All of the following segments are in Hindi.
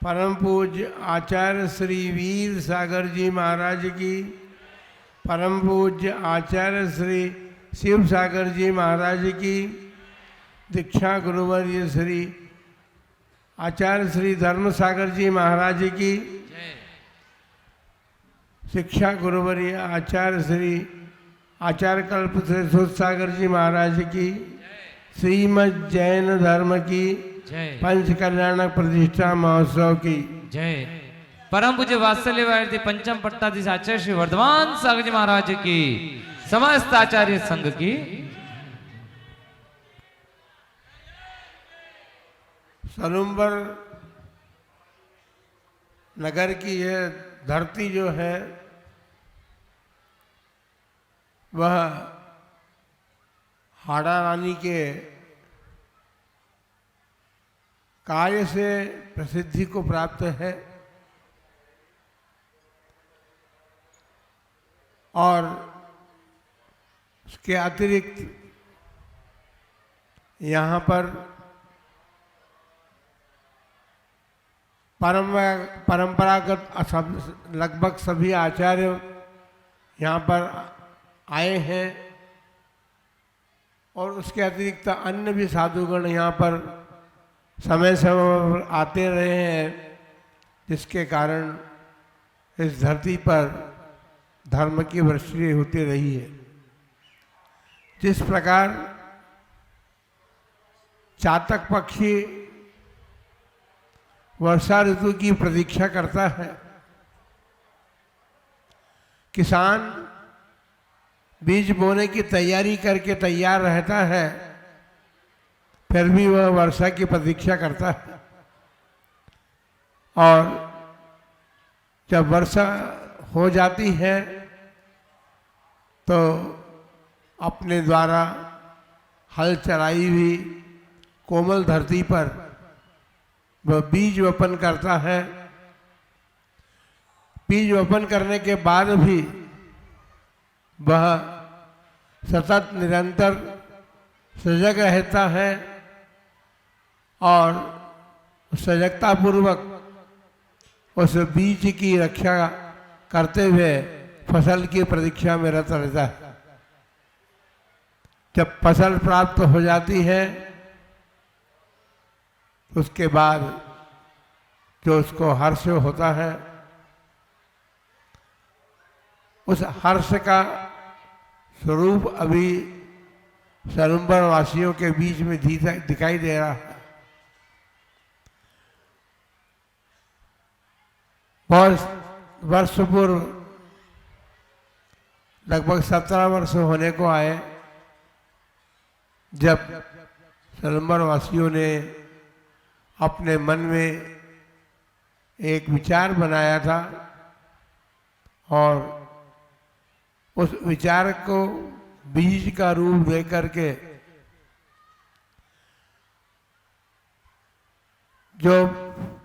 परम पूज्य आचार्य श्री वीर सागर जी महाराज की, परम पूज्य आचार्य श्री शिव सागर जी महाराज की, दीक्षा गुरुवर्य श्री आचार्य श्री धर्म सागर जी महाराज की, शिक्षा गुरुवर्य आचार्य श्री आचार्य कल्प श्री सुध सागर जी महाराज की, श्रीमद जैन धर्म की पंच कल्याणक प्रतिष्ठा महोत्सव की जय। परम पूज्य वात्सल्य वायरती पंचम पट्टाधीश आचार्य श्री वर्धमान सागर जी महाराज की, समस्त आचार्य संघ की। सलुम्बर नगर की यह धरती जो है वह हाड़ा रानी के कार्य से प्रसिद्धि को प्राप्त है और उसके अतिरिक्त यहाँ पर परंपरागत लगभग सभी आचार्य यहाँ पर आए हैं और उसके अतिरिक्त अन्य भी साधुगण यहाँ पर समय समय पर आते रहे हैं, जिसके कारण इस धरती पर धर्म की वृष्टि होती रही है। जिस प्रकार चातक पक्षी वर्षा ऋतु की प्रतीक्षा करता है, किसान बीज बोने की तैयारी करके तैयार रहता है, फिर भी वह वर्षा की प्रतीक्षा करता है और जब वर्षा हो जाती है तो अपने द्वारा हल चलाई हुई कोमल धरती पर वह बीज वपन करता है। बीज वपन करने के बाद भी वह सतत निरंतर सजग रहता है और सजगता पूर्वक उस बीज की रक्षा करते हुए फसल की प्रतीक्षा में रत रहता है। जब फसल प्राप्त हो जाती है उसके बाद जो उसको हर्ष होता है, उस हर्ष का स्वरूप अभी सलुम्बर वासियों के बीच में दिखाई दे रहा है। बहुत वर्ष पूर्व लगभग 17 वर्ष होने को आए जब सलुम्बर वासियों ने अपने मन में एक विचार बनाया था और उस विचार को बीज का रूप दे करके जो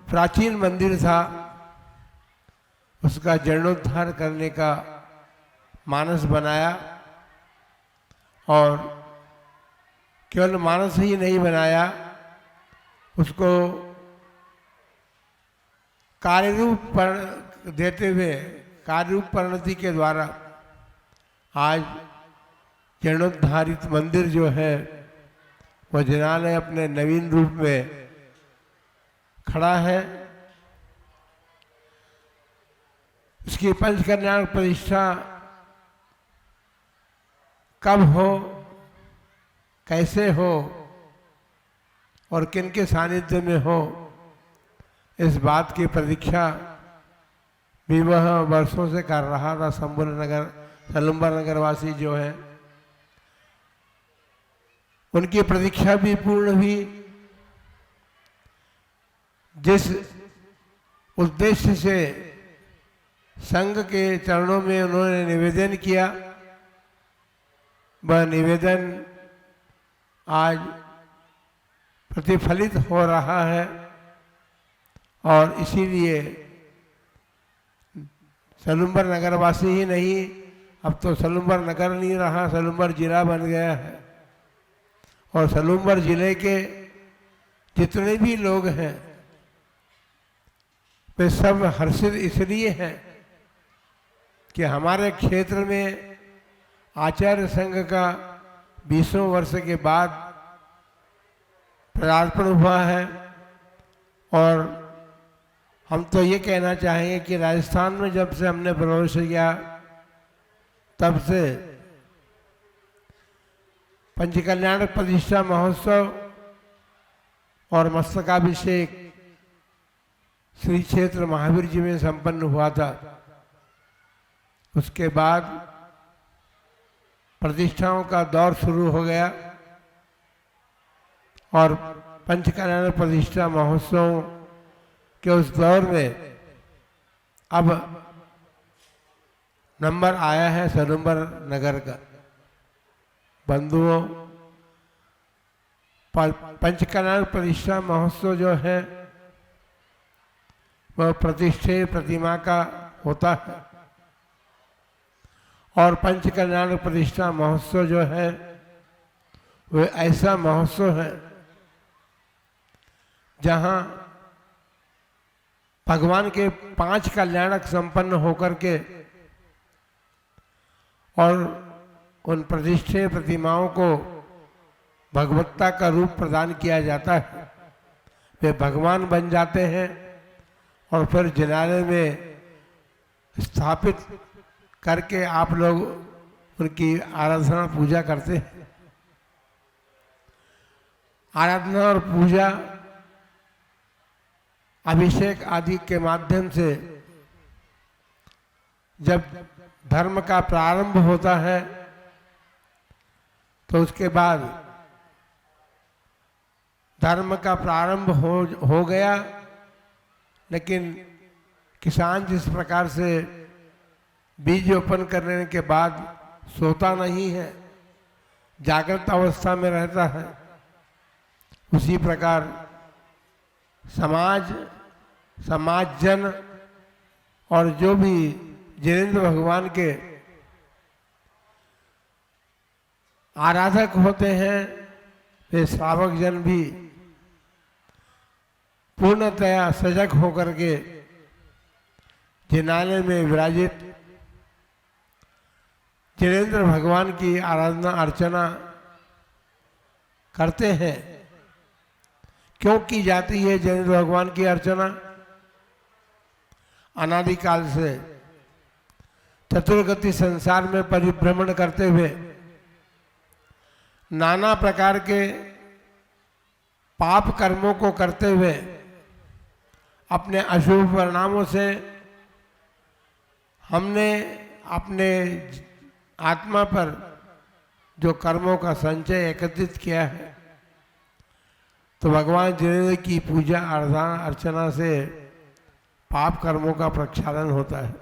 प्राचीन मंदिर था उसका जीर्णोद्धार करने का मानस बनाया और केवल मानस ही नहीं बनाया, उसको कार्यरूप देते हुए कार्यरूप परिणति के द्वारा आज जीर्णोद्धारित मंदिर जो है वह जिनालय अपने नवीन रूप में खड़ा है। उसकी पंच कल्याण प्रतिष्ठा कब हो, कैसे हो और किनके सानिध्य में हो, इस बात की प्रतीक्षा भी वह वर्षों से कर रहा था। सलुम्बर नगर वासी जो है उनकी प्रतीक्षा भी पूर्ण हुई। जिस उद्देश्य से संघ के चरणों में उन्होंने निवेदन किया, वह निवेदन आज प्रतिफलित हो रहा है और इसीलिए सलुम्बर नगरवासी ही नहीं, अब तो सलुम्बर नगर नहीं रहा, सलुम्बर जिला बन गया है और सलुम्बर जिले के जितने भी लोग हैं वे सब हर्षित इसलिए हैं कि हमारे क्षेत्र में आचार्य संघ का 20वें वर्ष के बाद पदार्पण हुआ है। और हम तो ये कहना चाहेंगे कि राजस्थान में जब से हमने प्रवेश किया तब से पंचकल्याण प्रतिष्ठा महोत्सव और मस्तकाभिषेक श्री क्षेत्र महावीर जी में संपन्न हुआ था। उसके बाद प्रतिष्ठाओं का दौर शुरू हो गया और पंचकल्याण प्रतिष्ठा महोत्सव के उस दौर में अब नंबर आया है सनूबर नगर का। बंधुओं, पंचकल्याण प्रतिष्ठा महोत्सव जो है वह प्रतिष्ठेय प्रतिमा का होता है और पंचकल्याण प्रतिष्ठा महोत्सव जो है वह ऐसा महोत्सव है जहाँ भगवान के 5 कल्याणक संपन्न होकर के और उन प्रतिष्ठेय प्रतिमाओं को भगवत्ता का रूप प्रदान किया जाता है। वे भगवान बन जाते हैं और फिर जिनालय में स्थापित करके आप लोग उनकी आराधना पूजा करते हैं। आराधना और पूजा अभिषेक आदि के माध्यम से जब धर्म का प्रारंभ होता है तो उसके बाद धर्म का प्रारंभ हो गया, लेकिन किसान जिस प्रकार से बीज रोपण करने के बाद सोता नहीं है, जागृत अवस्था में रहता है, उसी प्रकार समाजजन और जो भी जिनेंद्र भगवान के आराधक होते हैं वे श्रावक जन भी पूर्णतया सजग होकर के जिनालय में विराजित जिनेंद्र भगवान की आराधना अर्चना करते हैं। क्यों की जाती है जिनेंद्र भगवान की अर्चना? अनादिकाल से चतुर्गति संसार में परिभ्रमण करते हुए नाना प्रकार के पाप कर्मों को करते हुए अपने अशुभ परिणामों से हमने अपने आत्मा पर जो कर्मों का संचय एकत्रित किया है, तो भगवान जिनेंद्र की पूजा आराधना अर्चना से पाप कर्मों का प्रक्षालन होता है।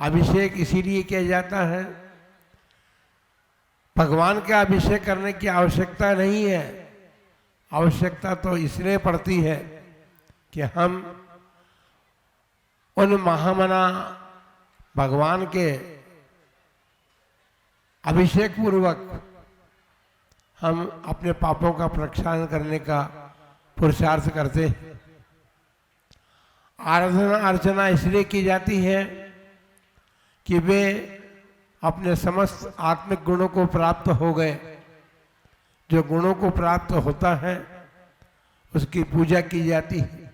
अभिषेक इसीलिए किया जाता है। भगवान का अभिषेक करने की आवश्यकता नहीं है, आवश्यकता तो इसलिए पड़ती है कि हम उन महामना भगवान के अभिषेक पूर्वक हम अपने पापों का प्रक्षालन करने का पुरुषार्थ करते हैं। आराधना अर्चना इसलिए की जाती है कि वे अपने समस्त आत्मिक गुणों को प्राप्त हो गए। जो गुणों को प्राप्त होता है उसकी पूजा की जाती है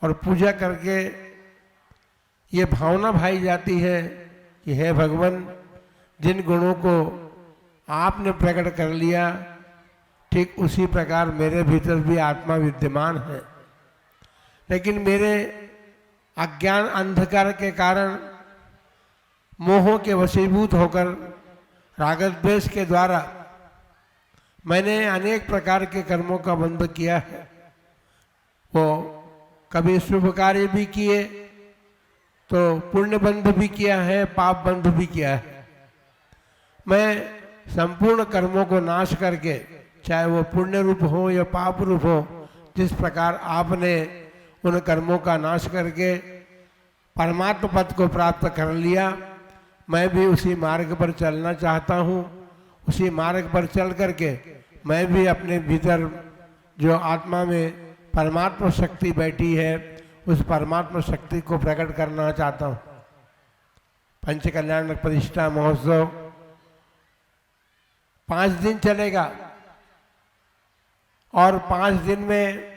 और पूजा करके ये भावना भाई जाती है कि हे भगवान, जिन गुणों को आपने प्रकट कर लिया ठीक उसी प्रकार मेरे भीतर भी आत्मा विद्यमान है, लेकिन मेरे अज्ञान अंधकार के कारण मोह के वशीभूत होकर रागद्वेष के द्वारा मैंने अनेक प्रकार के कर्मों का बंध किया है। वो कभी शुभ कार्य भी किए तो पुण्य बंध भी किया है, पाप बंध भी किया है। मैं संपूर्ण कर्मों को नाश करके, चाहे वो पुण्य रूप हो या पाप रूप हो, जिस प्रकार आपने उन कर्मों का नाश करके परमात्मा पद को प्राप्त कर लिया, मैं भी उसी मार्ग पर चलना चाहता हूँ। उसी मार्ग पर चल करके मैं भी अपने भीतर जो आत्मा में परमात्मा शक्ति बैठी है उस परमात्मा शक्ति को प्रकट करना चाहता हूँ। पंच कल्याण प्रतिष्ठा महोत्सव 5 दिन चलेगा और 5 दिन में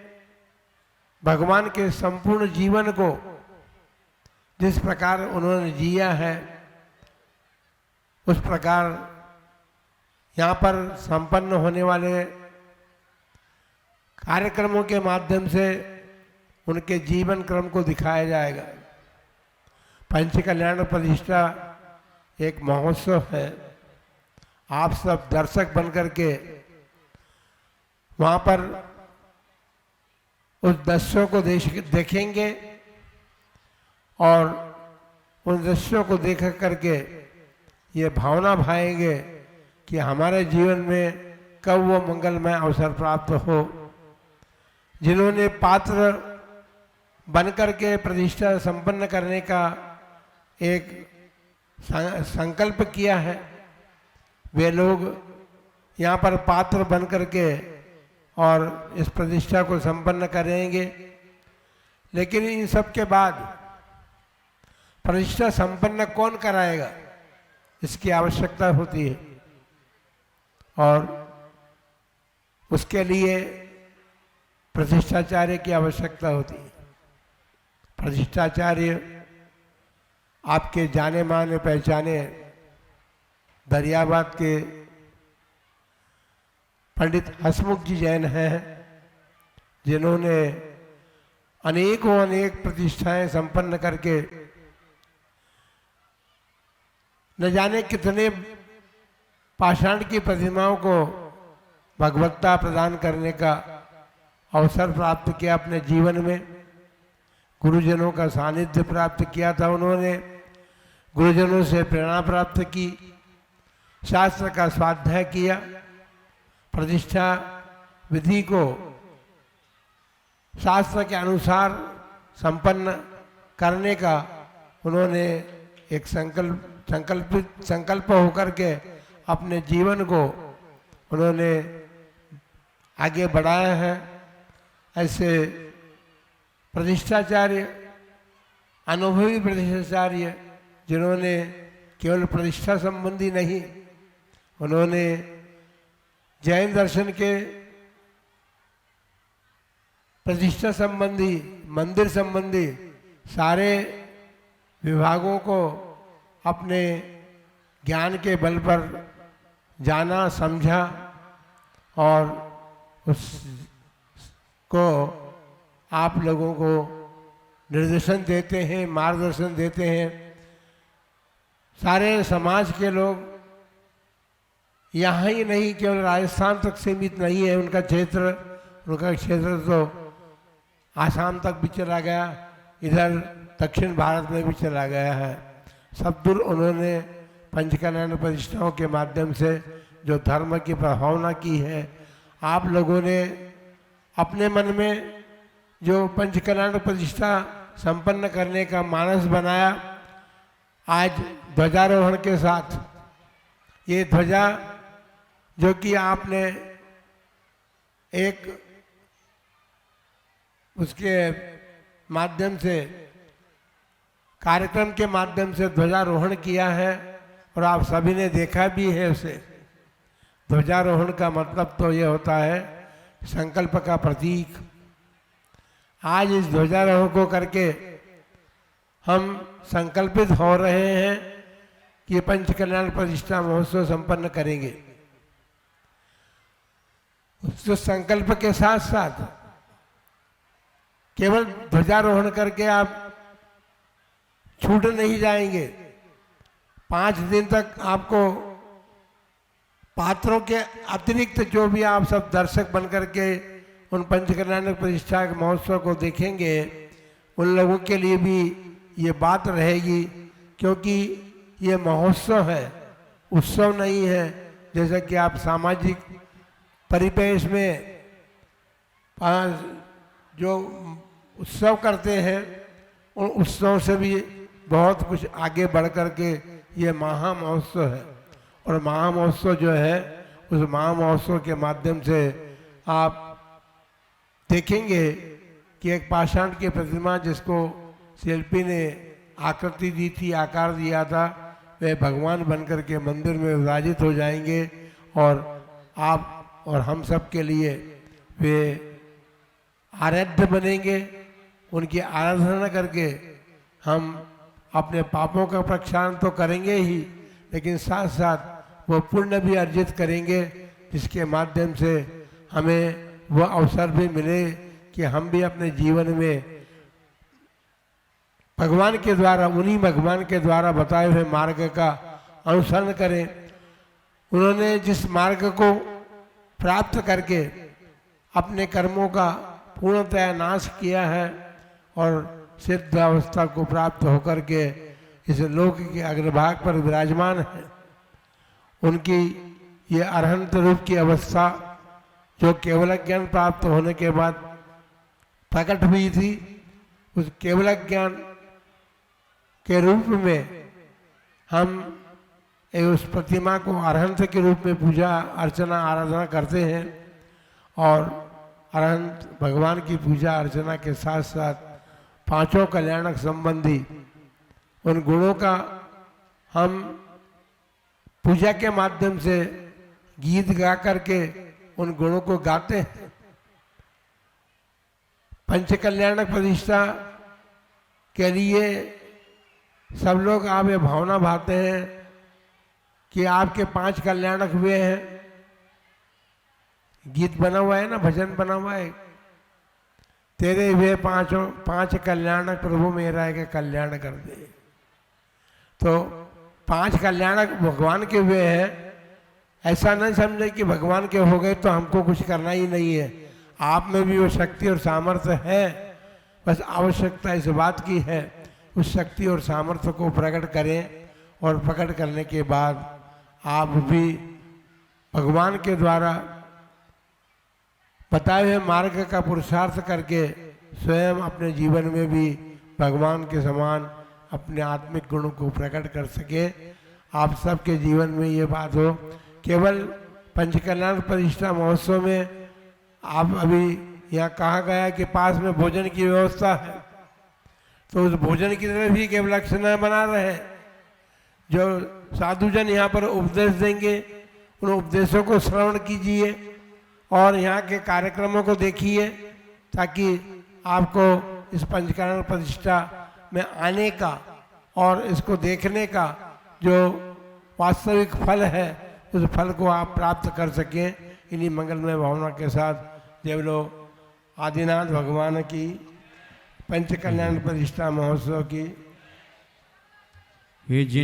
भगवान के संपूर्ण जीवन को जिस प्रकार उन्होंने जिया है उस प्रकार यहाँ पर संपन्न होने वाले कार्यक्रमों के माध्यम से उनके जीवन क्रम को दिखाया जाएगा। पंच कल्याण प्रतिष्ठा एक महोत्सव है। आप सब दर्शक बनकर के वहाँ पर उस दृश्यों को देखेंगे और उन दृश्यों को देख करके ये भावना भाएंगे कि हमारे जीवन में कब वो मंगलमय अवसर प्राप्त हो। जिन्होंने पात्र बनकर के प्रतिष्ठा संपन्न करने का एक संकल्प किया है, वे लोग यहाँ पर पात्र बनकर के और इस प्रतिष्ठा को संपन्न करेंगे। लेकिन इन सब के बाद प्रतिष्ठा संपन्न कौन कराएगा, इसकी आवश्यकता होती है और उसके लिए प्रतिष्ठाचार्य की आवश्यकता होती है। प्रतिष्ठाचार्य आपके जाने माने पहचाने दरियाबाद के पंडित हसमुख जी जैन हैं, जिन्होंने अनेकों अनेक प्रतिष्ठाएं संपन्न करके न जाने कितने पाषाण की प्रतिमाओं को भगवत्ता प्रदान करने का अवसर प्राप्त किया अपने जीवन में। गुरुजनों का सानिध्य प्राप्त किया था उन्होंने, गुरुजनों से प्रेरणा प्राप्त की, शास्त्र का स्वाध्याय किया, प्रतिष्ठा विधि को शास्त्र के अनुसार संपन्न करने का उन्होंने एक संकल्प होकर के अपने जीवन को उन्होंने आगे बढ़ाया है। ऐसे प्रतिष्ठाचार्य, अनुभवी प्रतिष्ठाचार्य, जिन्होंने केवल प्रतिष्ठा संबंधी नहीं, उन्होंने जैन दर्शन के प्रतिष्ठा संबंधी, मंदिर संबंधी सारे विभागों को अपने ज्ञान के बल पर जाना, समझा और उसको आप लोगों को निर्देशन देते हैं, मार्गदर्शन देते हैं। सारे समाज के लोग यहाँ ही नहीं, केवल राजस्थान तक सीमित नहीं है उनका क्षेत्र तो आसाम तक भी चला गया, इधर दक्षिण भारत में भी चला गया है। सब दूर उन्होंने पंच कल्याण प्रतिष्ठाओं के माध्यम से जो धर्म की भावना की है, आप लोगों ने अपने मन में जो पंच कल्याण प्रतिष्ठा संपन्न करने का मानस बनाया, आज ध्वजारोहण के साथ ये ध्वजा जो कि आपने एक उसके माध्यम से, कार्यक्रम के माध्यम से ध्वजारोहण किया है और आप सभी ने देखा भी है उसे। ध्वजारोहण का मतलब तो ये होता है संकल्प का प्रतीक। आज इस ध्वजारोहण को करके हम संकल्पित हो रहे हैं कि पंच कल्याण प्रतिष्ठा महोत्सव संपन्न करेंगे। उस संकल्प के साथ साथ केवल ध्वजारोहण करके आप छूट नहीं जाएंगे। 5 दिन तक आपको पात्रों के अतिरिक्त जो भी आप सब दर्शक बनकर के उन पंच कल्याण प्रतिष्ठा के महोत्सव को देखेंगे, उन लोगों के लिए भी ये बात रहेगी, क्योंकि ये महोत्सव है, उत्सव नहीं है। जैसा कि आप सामाजिक परिवेश में जो उत्सव करते हैं, उन उत्सव से भी बहुत कुछ आगे बढ़ कर के ये महा महोत्सव है। और महा महोत्सव जो है, उस महा महोत्सव के माध्यम से आप देखेंगे कि एक पाषाण की प्रतिमा जिसको शिल्पी ने आकृति दी थी, आकार दिया था, वे भगवान बनकर के मंदिर में विराजित हो जाएंगे और आप और हम सब के लिए वे आराध्य बनेंगे। उनकी आराधना करके हम अपने पापों का प्रक्षालन तो करेंगे ही, लेकिन साथ साथ वो पुण्य भी अर्जित करेंगे, जिसके माध्यम से हमें वह अवसर भी मिले कि हम भी अपने जीवन में भगवान के द्वारा, उन्हीं भगवान के द्वारा बताए हुए मार्ग का अनुसरण करें। उन्होंने जिस मार्ग को प्राप्त करके अपने कर्मों का पूर्णतया नाश किया है और सिद्ध अवस्था को प्राप्त होकर के इस लोक के अग्रभाग पर विराजमान है, उनकी ये अरहंत रूप की अवस्था जो केवल ज्ञान प्राप्त होने के बाद प्रकट हुई थी, उस केवल ज्ञान के रूप में हम उस प्रतिमा को अरहंत के रूप में पूजा अर्चना आराधना करते हैं और अरहंत भगवान की पूजा अर्चना के साथ साथ पांचों कल्याणक संबंधी उन गुणों का हम पूजा के माध्यम से गीत गा करके उन गुणों को गाते हैं। पंच कल्याणक प्रतिष्ठा के लिए सब लोग आप ये भावना भाते हैं कि आपके 5 कल्याणक हुए हैं। गीत बना हुआ है ना, भजन बना हुआ है, तेरे हुए 5 कल्याणक प्रभु मेरा के कल्याण कर दे। तो 5 कल्याणक भगवान के हुए हैं, ऐसा न समझे कि भगवान के हो गए तो हमको कुछ करना ही नहीं है। आप में भी वो शक्ति और सामर्थ्य है, बस आवश्यकता इस बात की है उस शक्ति और सामर्थ्य को प्रकट करें और प्रकट करने के बाद आप भी भगवान के द्वारा बताए हुए मार्ग का पुरुषार्थ करके स्वयं अपने जीवन में भी भगवान के समान अपने आत्मिक गुणों को प्रकट कर सके। आप सबके जीवन में ये बात हो। केवल पंचकल्याण प्रतिष्ठा महोत्सव में आप अभी यहाँ कहा गया कि पास में भोजन की व्यवस्था है, तो उस भोजन की तरफ ही केवल लक्षण बना रहे। जो साधुजन यहाँ पर उपदेश देंगे उन उपदेशों को श्रवण कीजिए और यहाँ के कार्यक्रमों को देखिए, ताकि आपको इस पंचकल्याण प्रतिष्ठा में आने का और इसको देखने का जो वास्तविक फल है उस फल को आप प्राप्त कर सकें। इन्हीं मंगलमय भावना के साथ देवलो आदिनाथ भगवान की पंचकल्याण प्रतिष्ठा महोत्सव की